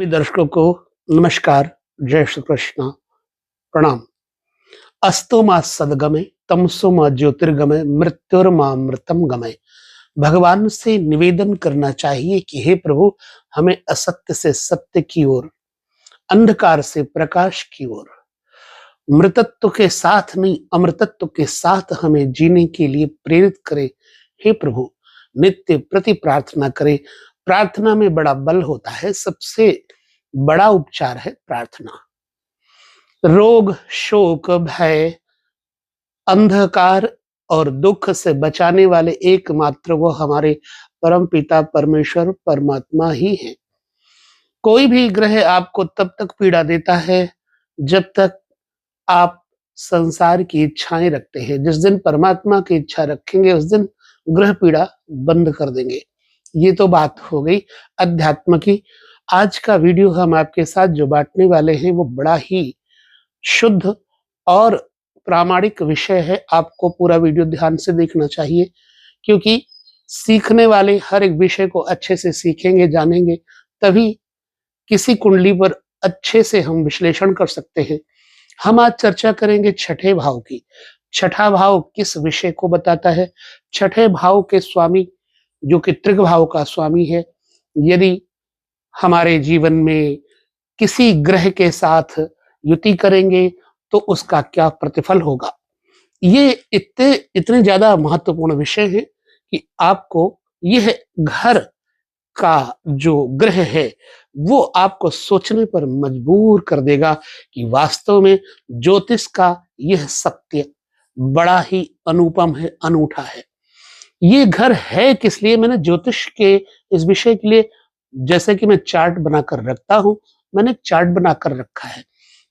दर्शकों को नमस्कार, जय श्री कृष्ण, प्रणाम। अस्तु मा सद्गमय तमसो मा ज्योतिर्गमय मृत्युर्मा मृतम गमय। भगवान से निवेदन करना चाहिए कि हे प्रभु, हमें असत्य से सत्य की ओर, अंधकार से प्रकाश की ओर, मृतत्व के साथ नहीं अमृतत्व के साथ हमें जीने के लिए प्रेरित करे। हे प्रभु, नित्य प्रति प्रार्थना करे। प्रार्थना में बड़ा बल होता है, सबसे बड़ा उपचार है प्रार्थना। रोग, शोक, भय, अंधकार और दुख से बचाने वाले एकमात्र वो हमारे परम पिता परमेश्वर परमात्मा ही है। कोई भी ग्रह आपको तब तक पीड़ा देता है जब तक आप संसार की इच्छाएं रखते हैं। जिस दिन परमात्मा की इच्छा रखेंगे उस दिन ग्रह पीड़ा बंद कर देंगे। ये तो बात हो गई अध्यात्म की। आज का वीडियो हम आपके साथ जो बांटने वाले हैं वो बड़ा ही शुद्ध और प्रामाणिक विषय है। आपको पूरा वीडियो ध्यान से देखना चाहिए, क्योंकि सीखने वाले हर एक विषय को अच्छे से सीखेंगे, जानेंगे, तभी किसी कुंडली पर अच्छे से हम विश्लेषण कर सकते हैं। हम आज चर्चा करेंगे छठे भाव की। छठा भाव किस विषय को बताता है? छठे भाव के स्वामी जो कि त्रिक भाव का स्वामी है, यदि हमारे जीवन में किसी ग्रह के साथ युति करेंगे तो उसका क्या प्रतिफल होगा। ये इतने ज्यादा महत्वपूर्ण विषय है कि आपको यह घर का जो ग्रह है वो आपको सोचने पर मजबूर कर देगा कि वास्तव में ज्योतिष का यह सत्य बड़ा ही अनुपम है, अनूठा है। ये घर है किस लिए? मैंने ज्योतिष के इस विषय के लिए, जैसे कि मैं चार्ट बनाकर रखता हूं, मैंने चार्ट बनाकर रखा है।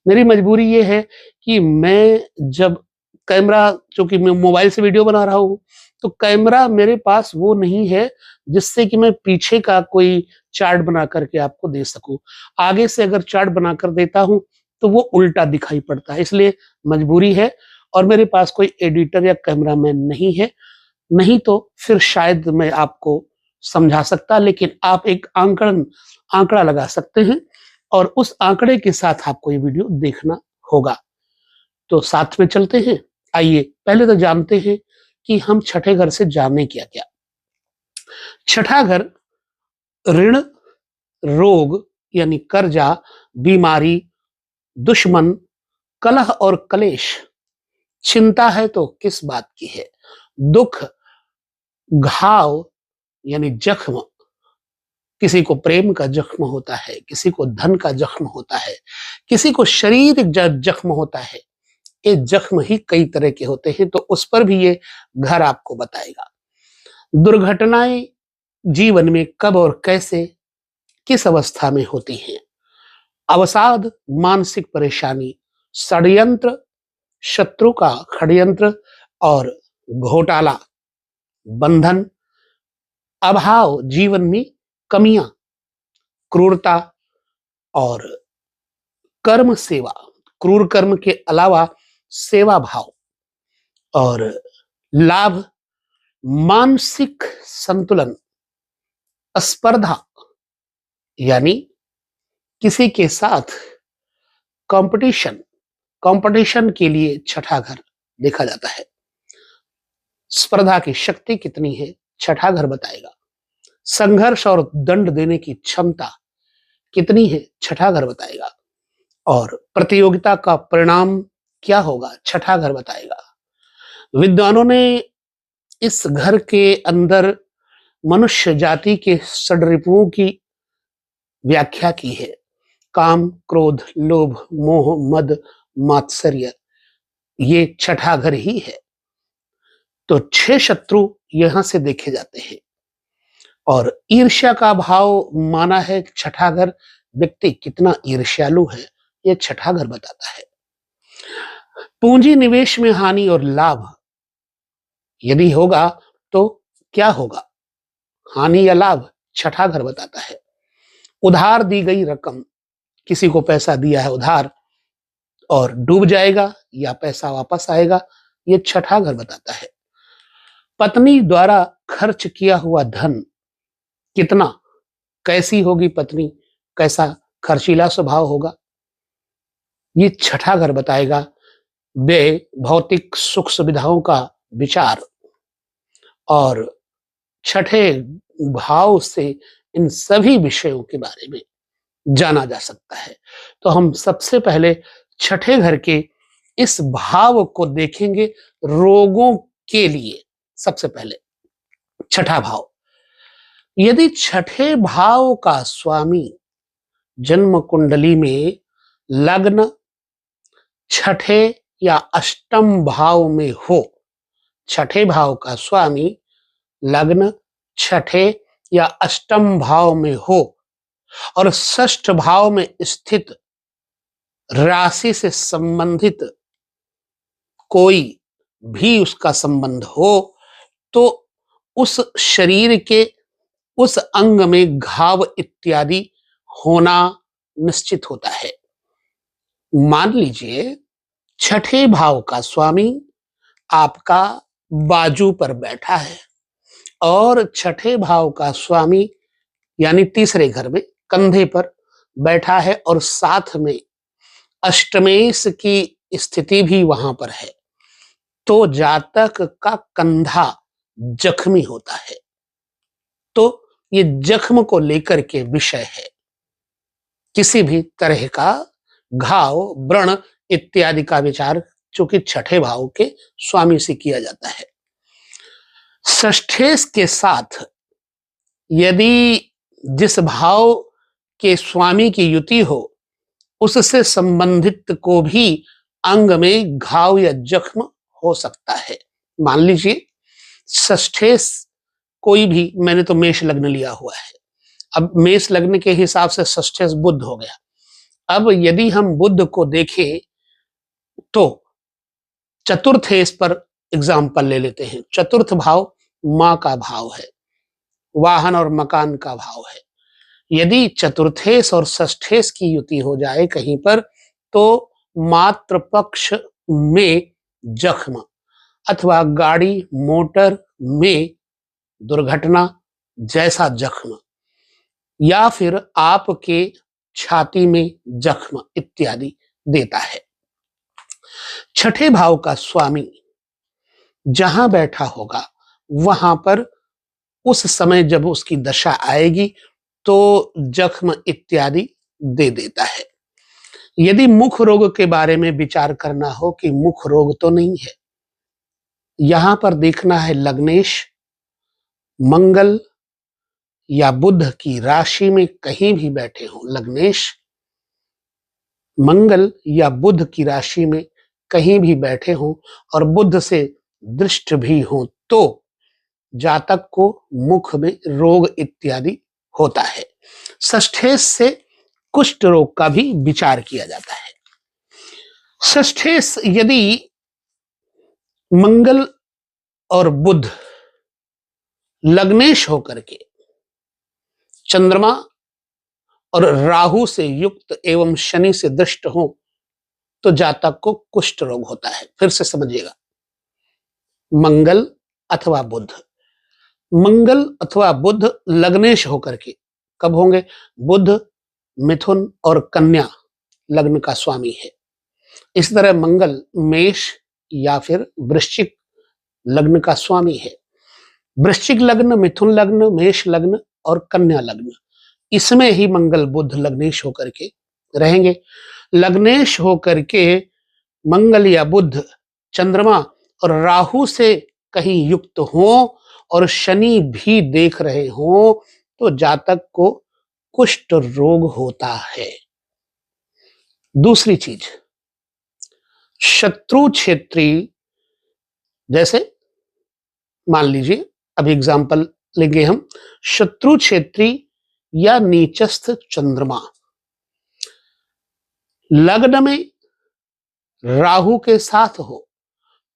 मेरी मजबूरी ये है कि मैं जब कैमरा, चूंकि मैं मोबाइल से वीडियो बना रहा हूं, तो कैमरा मेरे पास वो नहीं है जिससे कि मैं पीछे का कोई चार्ट बना करके आपको दे सकूं। आगे से अगर चार्ट बनाकर देता हूं तो वो उल्टा दिखाई पड़ता है, इसलिए मजबूरी है। और मेरे पास कोई एडिटर या कैमरामैन नहीं है, नहीं तो फिर शायद मैं आपको समझा सकता, लेकिन आप एक आंकड़ा लगा सकते हैं और उस आंकड़े के साथ आपको ये वीडियो देखना होगा। तो साथ में चलते हैं। आइए पहले तो जानते हैं कि हम छठे घर से जाने क्या क्या। छठा घर ऋण, रोग यानी कर्जा, बीमारी, दुश्मन, कलह और कलेश। चिंता है तो किस बात की है? दुख, घाव यानी जख्म, किसी को प्रेम का जख्म होता है, किसी को धन का जख्म होता है, किसी को शारीरिक जख्म होता है। ये जख्म ही कई तरह के होते हैं, तो उस पर भी ये घर आपको बताएगा। दुर्घटनाएं जीवन में कब और कैसे, किस अवस्था में होती हैं। अवसाद, मानसिक परेशानी, षड्यंत्र, शत्रु का षड्यंत्र और घोटाला, बंधन, अभाव, जीवन में कमियां, क्रूरता और कर्म सेवा, क्रूर कर्म के अलावा सेवा भाव और लाभ, मानसिक संतुलन, स्पर्धा यानी किसी के साथ कंपटीशन के लिए छठा घर देखा जाता है। स्पर्धा की शक्ति कितनी है, छठा घर बताएगा। संघर्ष और दंड देने की क्षमता कितनी है, छठा घर बताएगा। और प्रतियोगिता का परिणाम क्या होगा, छठा घर बताएगा। विद्वानों ने इस घर के अंदर मनुष्य जाति के षड्रिपुओं की व्याख्या की है। काम, क्रोध, लोभ, मोह, मद, मात्सर्य, ये छठा घर ही है। तो 6 शत्रु यहां से देखे जाते हैं। और ईर्ष्या का भाव माना है छठा घर। व्यक्ति कितना ईर्ष्यालु है, ये छठा घर बताता है। पूंजी निवेश में हानि और लाभ यदि होगा तो क्या होगा, हानि या लाभ, छठा घर बताता है। उधार दी गई रकम, किसी को पैसा दिया है उधार और डूब जाएगा या पैसा वापस आएगा, ये छठा घर बताता है। पत्नी द्वारा खर्च किया हुआ धन कितना, कैसी होगी पत्नी, कैसा खर्चीला स्वभाव होगा। ये छठा घर बताएगा व्यय, भौतिक सुख सुविधाओं का विचार, और छठे भाव से इन सभी विषयों के बारे में जाना जा सकता है। तो हम सबसे पहले छठे घर के इस भाव को देखेंगे रोगों के लिए। सबसे पहले छठा भाव, यदि छठे भाव का स्वामी जन्म कुंडली में लग्न छठे या अष्टम भाव में हो, छठे भाव का स्वामी लग्न छठे या अष्टम भाव में हो और षष्ठ भाव में स्थित राशि से संबंधित कोई भी उसका संबंध हो, तो उस शरीर के उस अंग में घाव इत्यादि होना निश्चित होता है। मान लीजिए छठे भाव का स्वामी आपका बाजू पर बैठा है और छठे भाव का स्वामी यानी तीसरे घर में कंधे पर बैठा है और साथ में अष्टमेश की स्थिति भी वहां पर है, तो जातक का कंधा जख्मी होता है। तो ये जख्म को लेकर के विषय है। किसी भी तरह का घाव, व्रण इत्यादि का विचार चूंकि छठे भाव के स्वामी से किया जाता है। षष्ठेश के साथ यदि जिस भाव के स्वामी की युति हो उससे संबंधित को भी अंग में घाव या जख्म हो सकता है। मान लीजिए षष्ठेश कोई भी, मैंने तो मेष लग्न लिया हुआ है, अब मेष लग्न के हिसाब से षष्ठेश बुध हो गया। अब यदि हम बुध को देखें तो चतुर्थेश पर एग्जाम्पल ले लेते हैं। चतुर्थ भाव मां का भाव है, वाहन और मकान का भाव है। यदि चतुर्थेश और षष्ठेश की युति हो जाए कहीं पर, तो मातृ पक्ष में जख्म अथवा गाड़ी मोटर में दुर्घटना जैसा जख्म या फिर आपके छाती में जख्म इत्यादि देता है। छठे भाव का स्वामी जहां बैठा होगा वहां पर उस समय जब उसकी दशा आएगी तो जख्म इत्यादि दे देता है। यदि मुख रोग के बारे में विचार करना हो कि मुख रोग तो नहीं है, यहां पर देखना है लग्नेश मंगल या बुध की राशि में कहीं भी बैठे हो, लग्नेश मंगल या बुध की राशि में कहीं भी बैठे हो और बुध से दृष्ट भी हो, तो जातक को मुख में रोग इत्यादि होता है। षष्ठेश से कुष्ठ रोग का भी विचार किया जाता है। षष्ठेश यदि मंगल और बुध लग्नेश होकर के चंद्रमा और राहु से युक्त एवं शनि से दृष्ट हो, तो जातक को कुष्ठ रोग होता है। फिर से समझिएगा, मंगल अथवा बुध, मंगल अथवा बुध लग्नेश होकर के कब होंगे? बुध मिथुन और कन्या लग्न का स्वामी है। इस तरह मंगल मेष या फिर वृश्चिक लग्न का स्वामी है। वृश्चिक लग्न, मिथुन लग्न, मेष लग्न और कन्या लग्न, इसमें ही मंगल बुध लग्नेश होकर के रहेंगे। लग्नेश होकर के मंगल या बुध चंद्रमा और राहु से कहीं युक्त हो और शनि भी देख रहे हो, तो जातक को कुष्ठ रोग होता है। दूसरी चीज, शत्रु क्षेत्री, जैसे मान लीजिए अभी एग्जाम्पल लेंगे हम, शत्रु क्षेत्री या नीचस्थ चंद्रमा लग्न में राहु के साथ हो,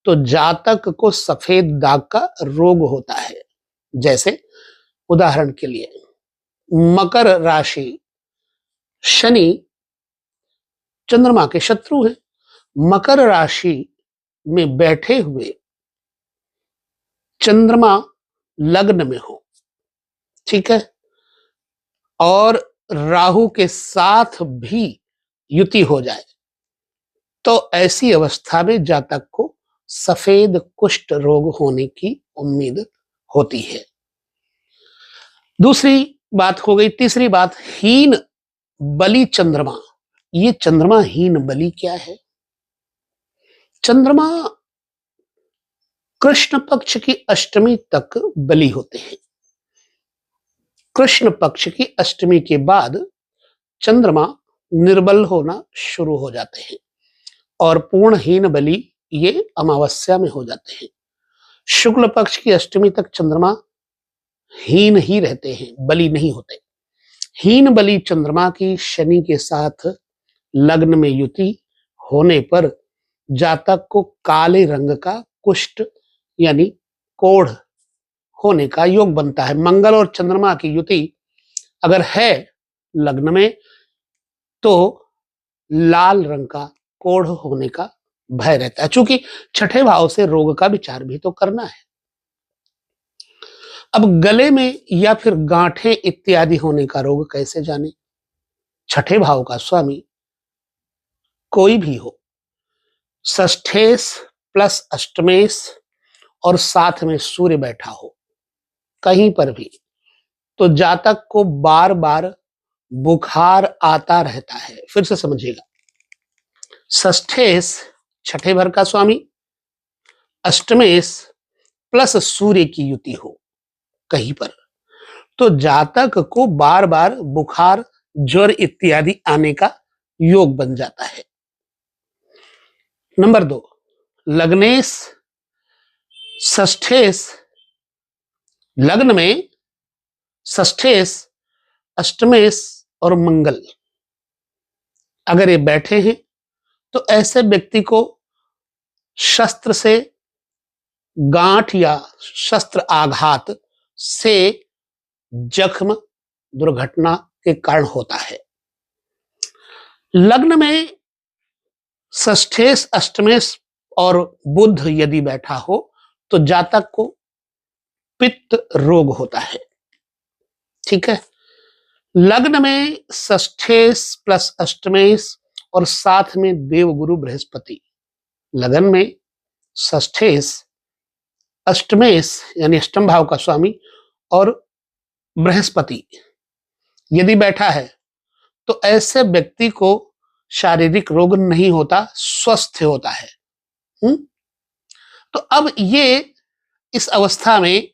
तो जातक को सफेद दाग का रोग होता है। जैसे उदाहरण के लिए मकर राशि, शनि चंद्रमा के शत्रु हैं, मकर राशि में बैठे हुए चंद्रमा लग्न में हो, ठीक है, और राहु के साथ भी युति हो जाए तो ऐसी अवस्था में जातक को सफेद कुष्ठ रोग होने की उम्मीद होती है। दूसरी बात हो गई। तीसरी बात, हीन बलि चंद्रमा। ये चंद्रमा हीन बलि क्या है? चंद्रमा कृष्ण पक्ष की अष्टमी तक बलि होते हैं। कृष्ण पक्ष की अष्टमी के बाद चंद्रमा निर्बल होना शुरू हो जाते हैं और पूर्ण हीन बलि ये अमावस्या में हो जाते हैं। शुक्ल पक्ष की अष्टमी तक चंद्रमा हीन ही रहते हैं, बलि नहीं होते। हीन बलि चंद्रमा की शनि के साथ लग्न में युति होने पर जातक को काले रंग का कुष्ठ यानी कोढ़ होने का योग बनता है। मंगल और चंद्रमा की युति अगर है लग्न में तो लाल रंग का कोढ़ होने का भय रहता है, चूंकि छठे भाव से रोग का विचार भी तो करना है। अब गले में या फिर गांठें इत्यादि होने का रोग कैसे जाने? छठे भाव का स्वामी कोई भी हो, षष्ठेश प्लस अष्टमेश और साथ में सूर्य बैठा हो कहीं पर भी, तो जातक को बार बार बुखार आता रहता है। फिर से समझिएगा, षष्ठेश छठे घर का स्वामी, अष्टमेश प्लस सूर्य की युति हो कहीं पर, तो जातक को बार बार बुखार, ज्वर इत्यादि आने का योग बन जाता है। नंबर 2, लग्नेश षष्ठेश, लग्न में षष्ठेश, अष्टमेश और मंगल अगर ये बैठे हैं तो ऐसे व्यक्ति को शस्त्र से गांठ या शस्त्र आघात से जख्म दुर्घटना के कारण होता है। लग्न में षष्ठेश, अष्टमेश और बुध यदि बैठा हो तो जातक को पित्त रोग होता है। ठीक है, लग्न में षष्ठेश प्लस अष्टमेश और साथ में देवगुरु बृहस्पति, लगन में षष्ठेश, अष्टमेश यानी अष्टम भाव का स्वामी और बृहस्पति यदि बैठा है तो ऐसे व्यक्ति को शारीरिक रोग नहीं होता, स्वस्थ होता है। तो अब ये इस अवस्था में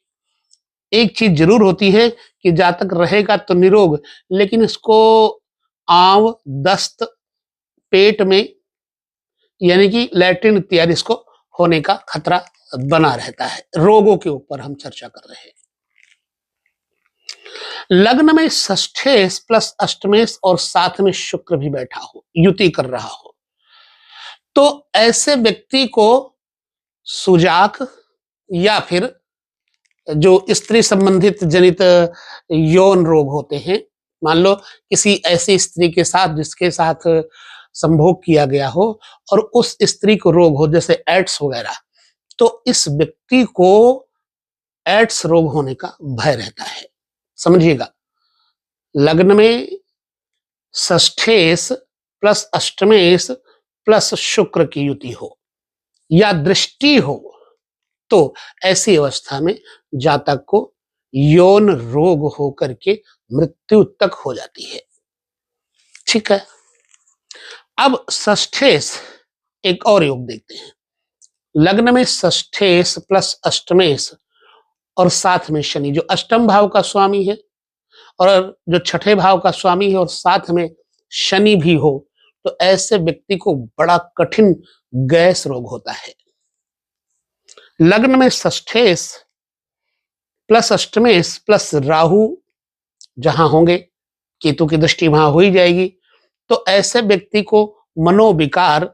एक चीज जरूर होती है कि जातक रहेगा तो निरोग, लेकिन इसको आंव, दस्त, पेट में यानी कि लैट्रिन इत्यादि इसको होने का खतरा बना रहता है। रोगों के ऊपर हम चर्चा कर रहे हैं। लग्न में षष्ठेश प्लस अष्टमेश और साथ में शुक्र भी बैठा हो, युति कर रहा हो, तो ऐसे व्यक्ति को सुजाक या फिर जो स्त्री संबंधित जनित यौन रोग होते हैं, मान लो किसी ऐसी स्त्री के साथ जिसके साथ संभोग किया गया हो और उस स्त्री को रोग हो जैसे एड्स वगैरह, तो इस व्यक्ति को एड्स रोग होने का भय रहता है। समझिएगा, लग्न में षष्ठेश प्लस अष्टमेश प्लस शुक्र की युति हो या दृष्टि हो तो ऐसी अवस्था में जातक को यौन रोग होकर के मृत्यु तक हो जाती है। ठीक है, अब षष्ठेश एक और योग देखते हैं। लग्न में षष्ठेश प्लस अष्टमेश और साथ में शनि जो अष्टम भाव का स्वामी है और जो छठे भाव का स्वामी है और साथ में शनि भी हो, तो ऐसे व्यक्ति को बड़ा कठिन गैस रोग होता है। लग्न में षष्ठेश प्लस अष्टमेश प्लस राहु जहां होंगे, केतु की दृष्टि वहां हो ही जाएगी, तो ऐसे व्यक्ति को मनोविकार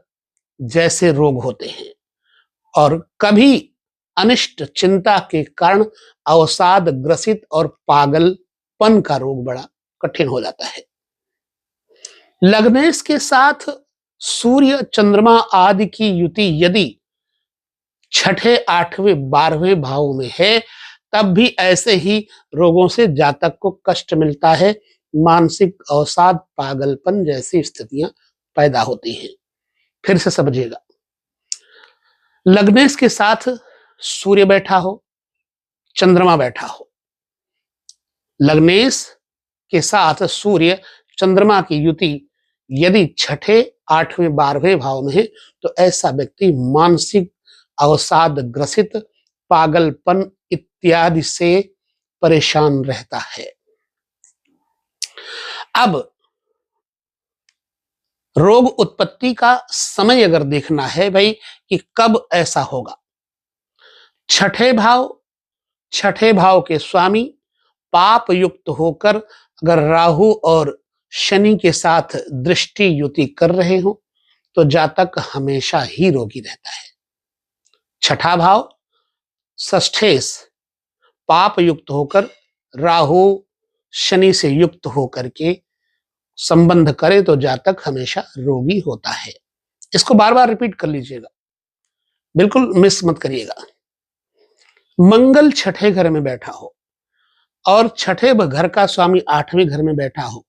जैसे रोग होते हैं और कभी अनिष्ट चिंता के कारण अवसाद ग्रसित और पागलपन का रोग बड़ा कठिन हो जाता है। लग्नेश के साथ सूर्य, चंद्रमा आदि की युति यदि छठे, आठवें, 12वें भाव में है, तब भी ऐसे ही रोगों से जातक को कष्ट मिलता है, मानसिक अवसाद, पागलपन जैसी स्थितियां पैदा होती हैं। फिर से समझिएगा, लग्नेश के साथ सूर्य बैठा हो, चंद्रमा बैठा हो, लग्नेश के साथ सूर्य चंद्रमा की युति यदि छठे, आठवें, 12वें भाव में है तो ऐसा व्यक्ति मानसिक अवसाद ग्रसित, पागलपन इत्यादि से परेशान रहता है। अब रोग उत्पत्ति का समय अगर देखना है भाई कि कब ऐसा होगा, छठे भाव के स्वामी पाप युक्त होकर अगर राहु और शनि के साथ दृष्टि युति कर रहे हो तो जातक हमेशा ही रोगी रहता है। छठा भाव षष्ठेश पाप युक्त होकर राहु शनि से युक्त होकर के संबंध करे तो जातक हमेशा रोगी होता है। इसको बार बार रिपीट कर लीजिएगा, बिल्कुल मिस मत करिएगा। मंगल छठे घर में बैठा हो और छठे घर का स्वामी 8वें घर में बैठा हो,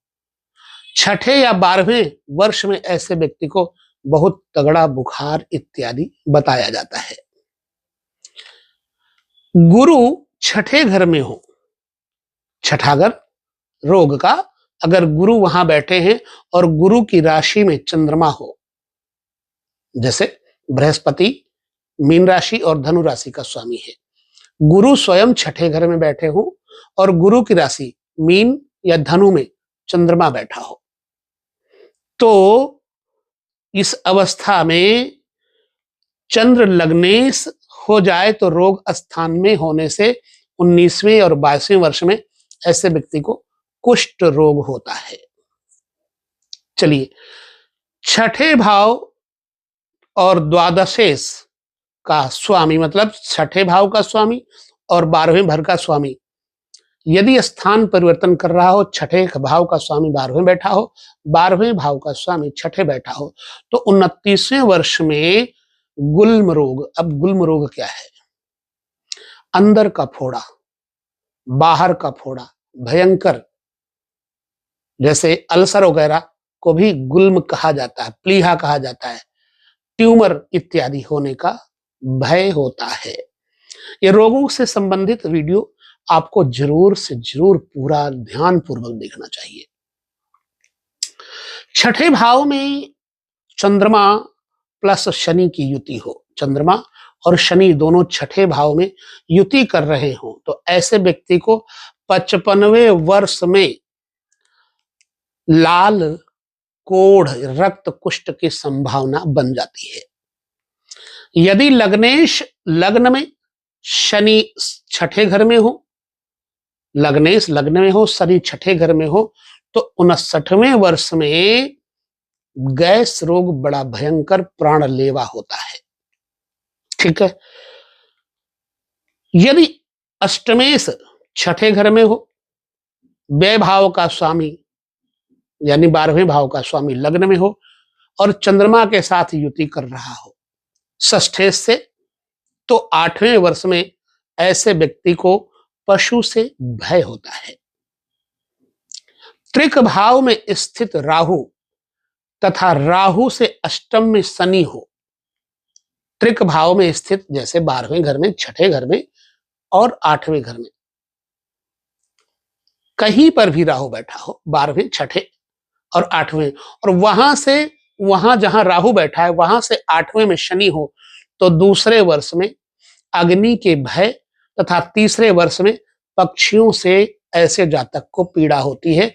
छठे या 12वें वर्ष में ऐसे व्यक्ति को बहुत तगड़ा बुखार इत्यादि बताया जाता है। गुरु छठे घर में हो, छठा घर रोग का, अगर गुरु वहां बैठे हैं और गुरु की राशि में चंद्रमा हो, जैसे बृहस्पति मीन राशि और धनु राशि का स्वामी है, गुरु स्वयं छठे घर में बैठे हो और गुरु की राशि मीन या धनु में चंद्रमा बैठा हो, तो इस अवस्था में चंद्र लग्नेश हो जाए तो रोग स्थान में होने से 19वें और 22वें वर्ष में ऐसे व्यक्ति को कुष्ठ रोग होता है। चलिए, छठे भाव और द्वादशेश का स्वामी, मतलब छठे भाव का स्वामी और 12वें घर का स्वामी यदि स्थान परिवर्तन कर रहा हो, छठे भाव का स्वामी 12वें बैठा हो, 12वें भाव का स्वामी छठे बैठा हो, तो 29वें वर्ष में गुल्म रोग। अब गुल्म रोग क्या है? अंदर का फोड़ा, बाहर का फोड़ा, भयंकर, जैसे अल्सर वगैरह को भी गुल्म कहा जाता है, प्लीहा कहा जाता है, ट्यूमर इत्यादि होने का भय होता है। ये रोगों से संबंधित वीडियो आपको जरूर से जरूर पूरा ध्यान पूर्वक देखना चाहिए। छठे भाव में चंद्रमा प्लस शनि की युति हो, चंद्रमा और शनि दोनों छठे भाव में युति कर रहे हो, तो ऐसे व्यक्ति को 55वें वर्ष में लाल कोढ़, रक्त कुष्ठ की संभावना बन जाती है। यदि लग्नेश लग्न में शनि छठे घर में हो, लग्नेश लग्न में हो, शनि छठे घर में हो, तो 59वें वर्ष में गैस रोग बड़ा भयंकर प्राणलेवा होता है। ठीक है। यदि अष्टमेश छठे घर में हो, व्यय भाव का स्वामी यानी 12वें भाव का स्वामी लग्न में हो और चंद्रमा के साथ युति कर रहा हो षष्ठेश से, तो 8वें वर्ष में ऐसे व्यक्ति को पशु से भय होता है। त्रिक भाव में स्थित राहु तथा राहु से अष्टम में शनि हो, त्रिक भाव में स्थित जैसे 12वें घर में, छठे घर में और 8वें घर में, कहीं पर भी राहु बैठा हो, 12वें, छठे और 8वें, और वहां से वहां जहां राहु बैठा है वहां से 8वें में शनि हो, तो दूसरे वर्ष में अग्नि के भय तथा तीसरे वर्ष में पक्षियों से ऐसे जातक को पीड़ा होती है।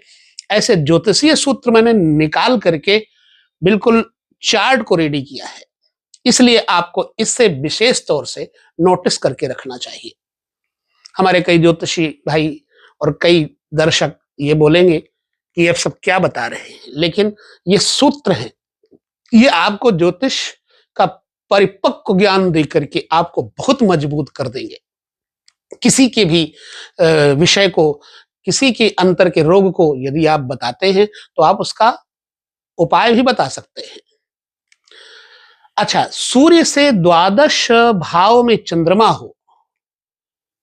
ऐसे ज्योतिषीय सूत्र मैंने निकाल करके बिल्कुल चार्ट को रेडी किया है, इसलिए आपको इससे विशेष तौर से नोटिस करके रखना चाहिए। हमारे कई ज्योतिषी भाई और कई दर्शक ये बोलेंगे कि ये सब क्या बता रहे हैं, लेकिन ये सूत्र हैं, ये आपको ज्योतिष का परिपक्व ज्ञान दे करके आपको बहुत मजबूत कर देंगे। किसी के भी विषय को, किसी के अंतर के रोग को यदि आप बताते हैं तो आप उसका उपाय भी बता सकते हैं। अच्छा, सूर्य से द्वादश भाव में चंद्रमा हो,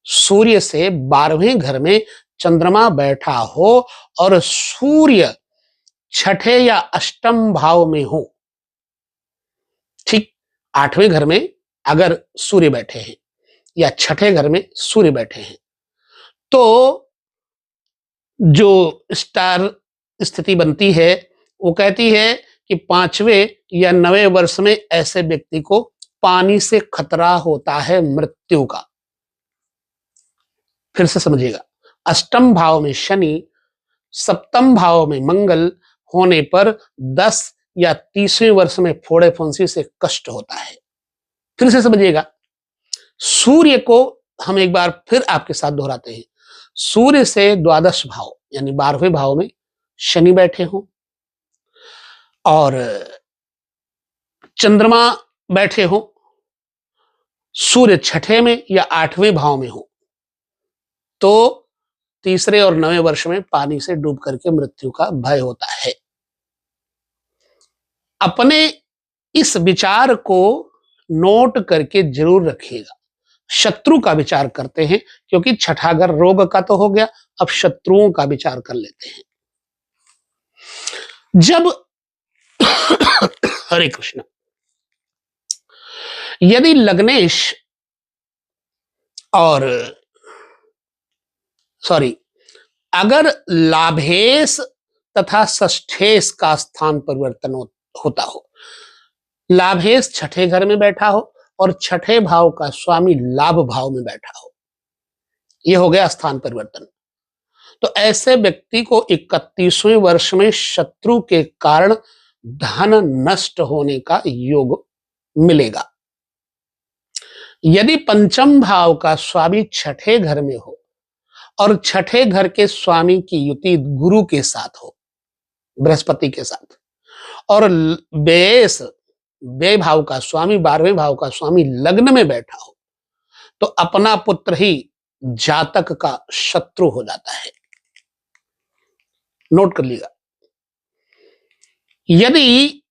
सूर्य से 12वें घर में चंद्रमा बैठा हो और सूर्य छठे या अष्टम भाव में हो, ठीक, आठवें घर में अगर सूर्य बैठे हैं या छठे घर में सूर्य बैठे हैं, तो जो स्टार स्थिति बनती है वो कहती है कि 5वें या 9वें वर्ष में ऐसे व्यक्ति को पानी से खतरा होता है, मृत्यु का। फिर से समझिएगा, अष्टम भाव में शनि, सप्तम भाव में मंगल होने पर 10 या 30वें वर्ष में फोड़े फुंसी से कष्ट होता है। फिर से समझिएगा, सूर्य को हम एक बार फिर आपके साथ दोहराते हैं। सूर्य से द्वादश भाव यानी 12वें भाव में शनि बैठे हों और चंद्रमा बैठे हों, सूर्य छठे में या 8वें भाव में हो, तो तीसरे और 9वें वर्ष में पानी से डूब करके मृत्यु का भय होता है। अपने इस विचार को नोट करके जरूर रखिएगा। शत्रु का विचार करते हैं, क्योंकि छठा घर रोग का तो हो गया, अब शत्रुओं का विचार कर लेते हैं। जब हरे कृष्ण, यदि लग्नेश और अगर लाभेश तथा षष्ठेश का स्थान परिवर्तन होता हो, लाभेश छठे घर में बैठा हो और छठे भाव का स्वामी लाभ भाव में बैठा हो, यह हो गया स्थान परिवर्तन, तो ऐसे व्यक्ति को 31वें वर्ष में शत्रु के कारण धन नष्ट होने का योग मिलेगा। यदि पंचम भाव का स्वामी छठे घर में हो और छठे घर के स्वामी की युति गुरु के साथ हो, बृहस्पति के साथ, और व्यय भाव का स्वामी 12वें भाव का स्वामी लग्न में बैठा हो, तो अपना पुत्र ही जातक का शत्रु हो जाता है। नोट कर लीजिएगा। यदि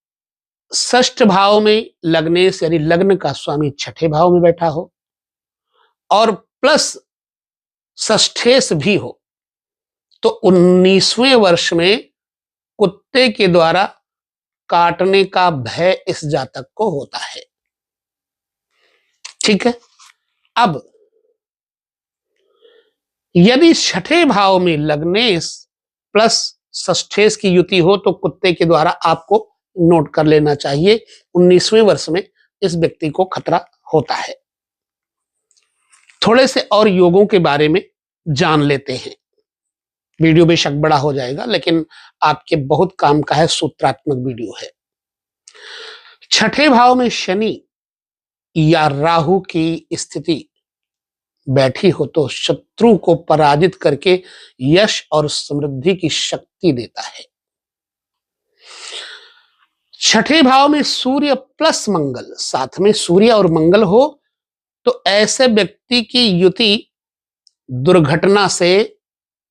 षष्ठ भाव में लग्नेश यानी लग्न का स्वामी छठे भाव में बैठा हो और प्लस षष्ठेश भी हो, तो 19वें वर्ष में कुत्ते के द्वारा काटने का भय इस जातक को होता है। ठीक है। अब यदि छठे भाव में लग्नेश प्लस षष्ठेश की युति हो, तो कुत्ते के द्वारा आपको नोट कर लेना चाहिए, 19वें वर्ष में इस व्यक्ति को खतरा होता है। थोड़े से और योगों के बारे में जान लेते हैं। वीडियो बेशक बड़ा हो जाएगा, लेकिन आपके बहुत काम का है, सूत्रात्मक वीडियो है। छठे भाव में शनि या राहु की स्थिति बैठी हो तो शत्रु को पराजित करके यश और समृद्धि की शक्ति देता है। छठे भाव में सूर्य प्लस मंगल, साथ में सूर्य और मंगल हो, तो ऐसे व्यक्ति की युति दुर्घटना से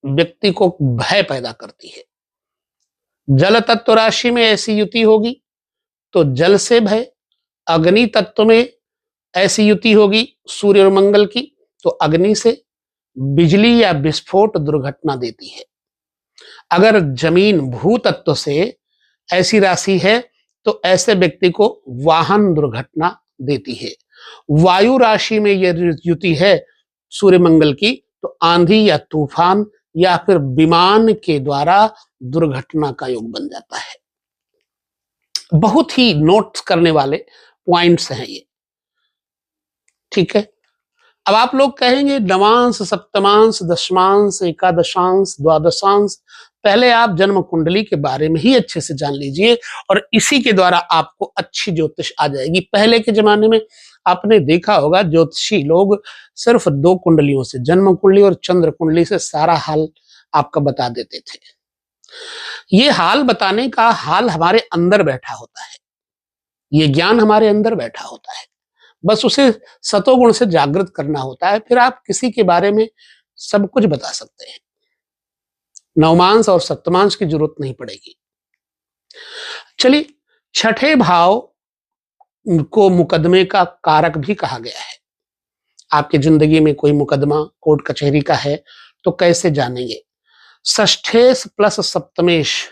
व्यक्ति को भय पैदा करती है। जल तत्व राशि में ऐसी युति होगी तो जल से भय, अग्नि तत्व में ऐसी युति होगी सूर्य और मंगल की तो अग्नि से, बिजली या विस्फोट दुर्घटना देती है। अगर जमीन भू तत्व से ऐसी राशि है तो ऐसे व्यक्ति को वाहन दुर्घटना देती है। वायु राशि में यह युति है सूर्य मंगल की तो आंधी या तूफान या फिर विमान के द्वारा दुर्घटना का योग बन जाता है। बहुत ही नोट करने वाले पॉइंट्स हैं ये। ठीक है। अब आप लोग कहेंगे नवांश, सप्तमांश, दशमांश, एकादशांश, द्वादशांश, पहले आप जन्म कुंडली के बारे में ही अच्छे से जान लीजिए और इसी के द्वारा आपको अच्छी ज्योतिष आ जाएगी। पहले के जमाने में आपने देखा होगा ज्योतिषी लोग सिर्फ 2 कुंडलियों से, जन्म कुंडली और चंद्र कुंडली से सारा हाल आपका बता देते थे। ये हाल बताने का हाल हमारे अंदर बैठा होता है, ये ज्ञान हमारे अंदर बैठा होता है, बस उसे सतोगुण से जागृत करना होता है, फिर आप किसी के बारे में सब कुछ बता सकते हैं। नवमांश और सप्तमांश की जरूरत नहीं पड़ेगी। चलिए, छठे भाव को मुकदमे का कारक भी कहा गया है। आपकी जिंदगी में कोई मुकदमा कोर्ट कचहरी का है तो कैसे जानेंगे? षष्ठेश प्लस सप्तमेश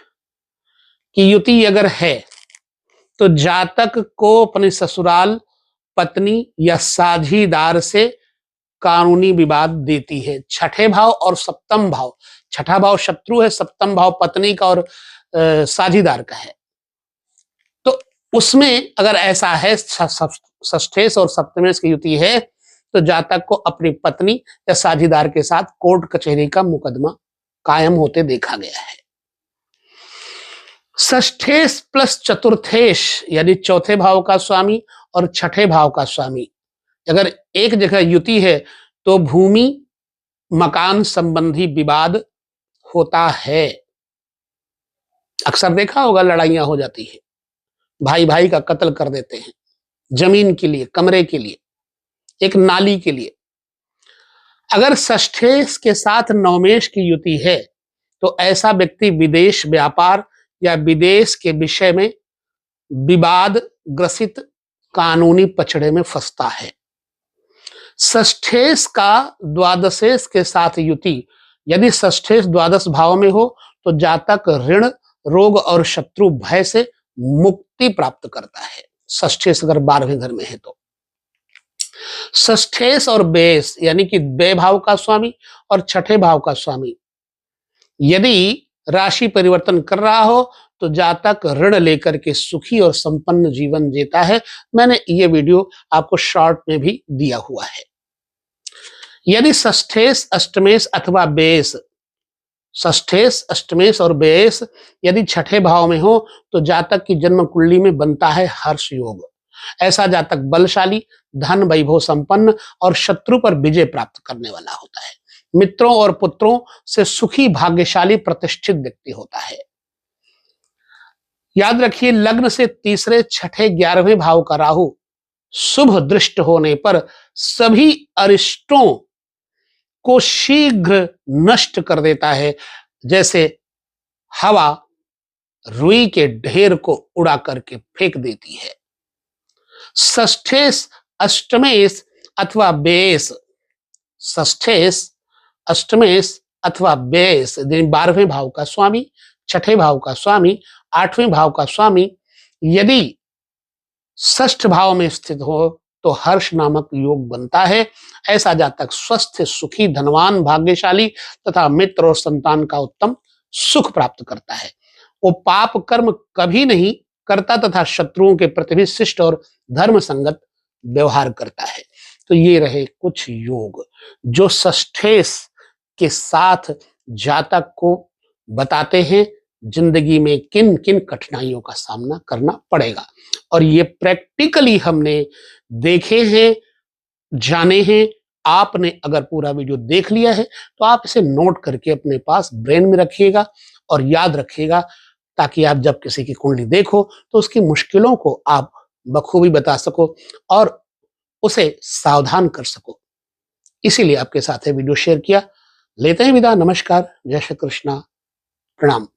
की युति अगर है तो जातक को अपने ससुराल पत्नी या साझीदार से कानूनी विवाद देती है। छठे भाव और सप्तम भाव, छठा भाव शत्रु है, सप्तम भाव पत्नी का और साझीदार का है। तो उसमें अगर ऐसा है, षष्ठेश और सप्तमेश की युति है, तो जातक को अपनी पत्नी या साझीदार के साथ कोर्ट कचहरी का मुकदमा कायम होते देखा गया है। षष्ठेश प्लस चतुर्थेश यानी चौथे भाव का स्वामी और छठे भाव का स्वामी अगर एक जगह युति है तो भूमि मकान संबंधी विवाद होता है। अक्सर देखा होगा, लड़ाइयां हो जाती है, भाई भाई का कत्ल कर देते हैं जमीन के लिए, कमरे के लिए, एक नाली के लिए। अगर षष्ठेश के साथ नवमेश की युति है तो ऐसा व्यक्ति विदेश व्यापार या विदेश के विषय में विवाद ग्रसित कानूनी पचड़े में फंसता है। षष्ठेश का द्वादशेश के साथ युति यदि षष्ठेश द्वादश भाव में हो तो जातक ऋण, रोग और शत्रु भय से मुक्ति प्राप्त करता है। षष्ठेश अगर 12वें घर में है तो षष्ठेश और बेस यानी कि द्वे भाव का स्वामी और छठे भाव का स्वामी यदि राशि परिवर्तन कर रहा हो तो जातक ऋण लेकर के सुखी और संपन्न जीवन जीता है। मैंने ये वीडियो आपको शॉर्ट में भी दिया हुआ है। यदि षष्ठेश अष्टमेश अथवा बेस, षष्ठेश अष्टमेश और बेस यदि छठे भाव में हो तो जातक की जन्म कुंडली में बनता है हर्ष योग। ऐसा जातक बलशाली, धन वैभव संपन्न और शत्रु पर विजय प्राप्त करने वाला होता है। मित्रों और पुत्रों से सुखी, भाग्यशाली, प्रतिष्ठित व्यक्ति होता है। याद रखिए, लग्न से तीसरे, छठे, 11वें भाव का राहु शुभ दृष्ट होने पर सभी अरिष्टों को शीघ्र नष्ट कर देता है, जैसे हवा रुई के ढेर को उड़ा करके फेंक देती है। षष्ठेश अष्टमेश अथवा बेस, षष्ठेश अष्टमेश अथवा बेस 12वें भाव का स्वामी, छठे भाव का स्वामी, 8वें भाव का स्वामी यदि षष्ठ भाव में स्थित हो तो हर्ष नामक योग बनता है। ऐसा जातक स्वस्थ, सुखी, धनवान, भाग्यशाली तथा मित्र और संतान का उत्तम सुख प्राप्त करता है। वो पाप कर्म कभी नहीं करता तथा शत्रुओं के प्रति भी शिष्ट और धर्म संगत व्यवहार करता है। तो ये रहे कुछ योग जो षष्ठेश के साथ जातक को बताते हैं जिंदगी में किन किन कठिनाइयों का सामना करना पड़ेगा। और ये प्रैक्टिकली हमने देखे हैं, जाने हैं। आपने अगर पूरा वीडियो देख लिया है तो आप इसे नोट करके अपने पास ब्रेन में रखिएगा और याद रखिएगा, ताकि आप जब किसी की कुंडली देखो तो उसकी मुश्किलों को आप बखूबी बता सको और उसे सावधान कर सको। इसीलिए आपके साथ ये वीडियो शेयर किया। लेते हैं विदा। नमस्कार, जय श्री कृष्णा, प्रणाम।